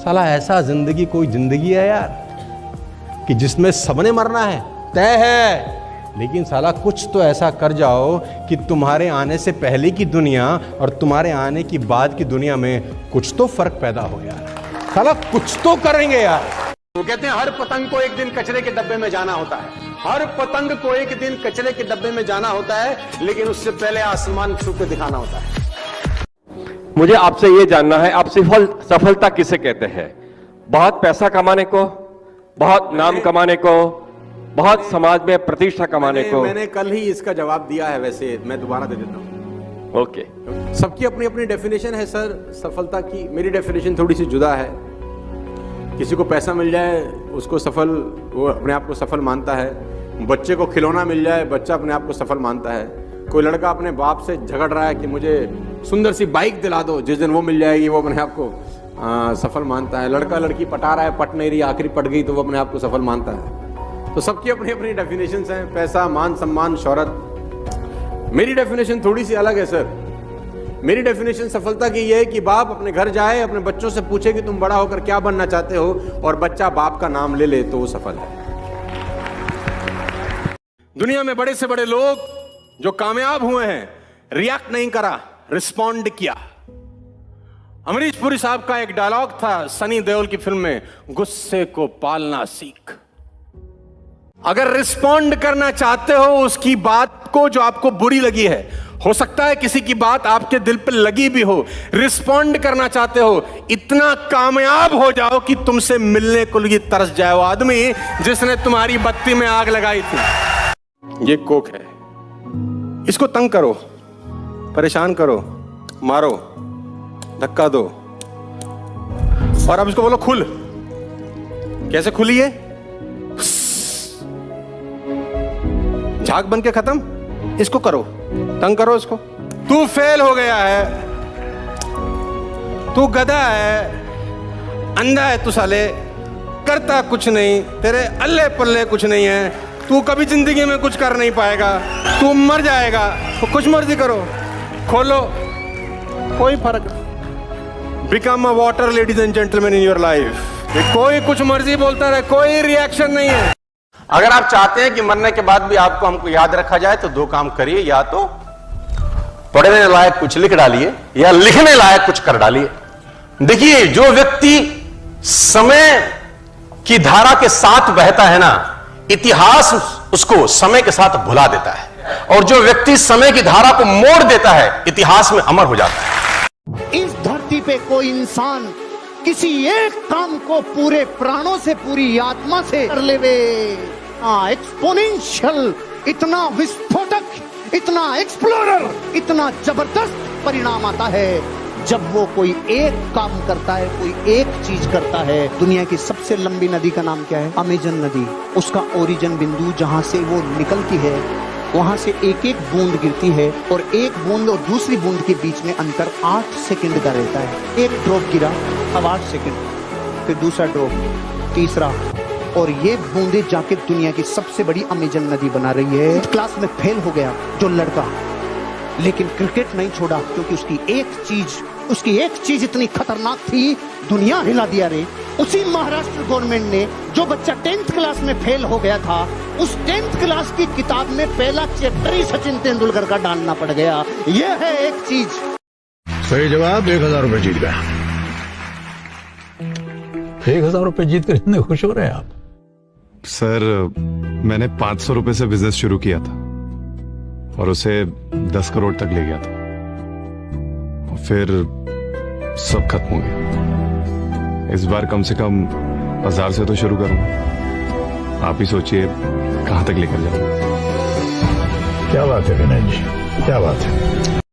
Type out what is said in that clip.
साला ऐसा जिंदगी कोई जिंदगी है यार कि जिसमें सबने मरना है, तय है, लेकिन साला कुछ तो ऐसा कर जाओ कि तुम्हारे आने से पहले की दुनिया और तुम्हारे आने की बाद की दुनिया में कुछ तो फर्क पैदा हो यार। साला कुछ तो करेंगे यार। वो कहते हैं हर पतंग को एक दिन कचरे के डब्बे में जाना होता है, हर पतंग को एक दिन कचरे के डब्बे में जाना होता है, लेकिन उससे पहले आसमान छू के दिखाना होता है। मुझे आपसे ये जानना है, आप सफलता किसे कहते हैं? बहुत पैसा कमाने को, बहुत नाम कमाने को, बहुत समाज में प्रतिष्ठा कमाने को? मैंने कल ही इसका जवाब दिया है, वैसे मैं दोबारा दे देता हूँ। ओके। सबकी अपनी अपनी डेफिनेशन है सर सफलता की। मेरी डेफिनेशन थोड़ी सी जुदा है। किसी को पैसा मिल जाए उसको सफल, वो अपने आप को सफल मानता है। बच्चे को खिलौना मिल जाए, बच्चा अपने आप को सफल मानता है। कोई लड़का अपने बाप से झगड़ रहा है कि मुझे सुंदर सी बाइक दिला दो, जिस दिन वो मिल जाएगी वो अपने आप को सफल मानता है। लड़का लड़की पटा रहा है, पट नहीं रही, आखिरी पट गई तो वो अपने आप को सफल मानता है। तो सबकी अपनी अपनी डेफिनेशंस हैं, पैसा, मान, सम्मान, शोहरत। मेरी डेफिनेशन थोड़ी सी अलग है सर। मेरी डेफिनेशन सफलता की यह है कि बाप अपने घर जाए, अपने बच्चों से पूछे कि तुम बड़ा होकर क्या बनना चाहते हो, और बच्चा बाप का नाम ले ले तो वो सफल है। दुनिया में बड़े से बड़े लोग जो कामयाब हुए हैं, रिएक्ट नहीं करा, रिस्पॉन्ड किया। अमरीश पुरी साहब का एक डायलॉग था सनी देओल की फिल्म में, गुस्से को पालना सीख। अगर रिस्पॉन्ड करना चाहते हो उसकी बात को जो आपको बुरी लगी है, हो सकता है किसी की बात आपके दिल पे लगी भी हो, रिस्पॉन्ड करना चाहते हो, इतना कामयाब हो जाओ कि तुमसे मिलने को लिए तरस जाए वो आदमी जिसने तुम्हारी बत्ती में आग लगाई थी। ये कोक है, इसको तंग करो, परेशान करो, मारो, धक्का दो, और अब इसको बोलो खुल। कैसे खुली है? झाग बन के खत्म। इसको करो, तंग करो इसको। तू फेल हो गया है, तू गधा है, अंधा है तू साले, करता कुछ नहीं, तेरे अल्ले पल्ले कुछ नहीं है, तू कभी जिंदगी में कुछ कर नहीं पाएगा, तू मर जाएगा। तो कुछ मर्जी करो, खोलो, कोई फर्क। Become a water ladies and gentleman in your life. कोई कुछ मर्जी बोलता रहे, कोई रिएक्शन नहीं है। अगर आप चाहते हैं कि मरने के बाद भी आपको हमको याद रखा जाए तो दो काम करिए, या तो पढ़ने लायक कुछ लिख डालिए या लिखने लायक कुछ कर डालिए। देखिए, जो व्यक्ति समय की धारा के साथ बहता है ना, इतिहास उसको समय के साथ भुला देता है, और जो व्यक्ति समय की धारा को मोड़ देता है, इतिहास में अमर हो जाता है। इस धरती पे कोई इंसान किसी एक काम को पूरे प्राणों से, पूरी आत्मा से कर लेवे, एक्सपोनेंशियल, इतना विस्फोटक, इतना एक्सप्लोरर, इतना जबरदस्त परिणाम आता है जब वो कोई एक काम करता है, कोई एक चीज करता है। दुनिया की सबसे लंबी नदी का नाम क्या है? अमेजन नदी। उसका ओरिजिन बिंदु जहां से वो निकलती है, वहां से एक एक बूंद गिरती है, और एक बूंद और दूसरी बूंद के बीच में अंतर 8 सेकंड का रहता है। एक ड्रॉप गिरा, अब 8 सेकंड, फिर दूसरा ड्रॉप, तीसरा, और ये बूंदे जाके दुनिया की सबसे बड़ी अमेजन नदी बना रही है। क्लास में फेल हो गया जो लड़का, लेकिन क्रिकेट नहीं छोड़ा, क्योंकि उसकी एक चीज इतनी खतरनाक थी, दुनिया हिला दिया रे। उसी महाराष्ट्र गवर्नमेंट ने, जो बच्चा 10th क्लास में फेल हो गया था, उस 10th क्लास की किताब में पहला चैप्टर ही सचिन तेंदुलकर का डालना पड़ गया। यह है एक चीज। सही जवाब। 1000 रुपए जीत गया। 1000 रुपए जीत कर इतने खुश हो रहे हैं आप? सर, मैंने 500 रुपए से बिजनेस शुरू किया था और उसे 10 करोड़ तक ले गया था, और फिर सब खत्म हो गया। इस बार कम से कम 1000 से तो शुरू करूंगा। आप ही सोचिए कहां तक लेकर जाऊंगा। क्या बात है विनय जी, क्या बात है।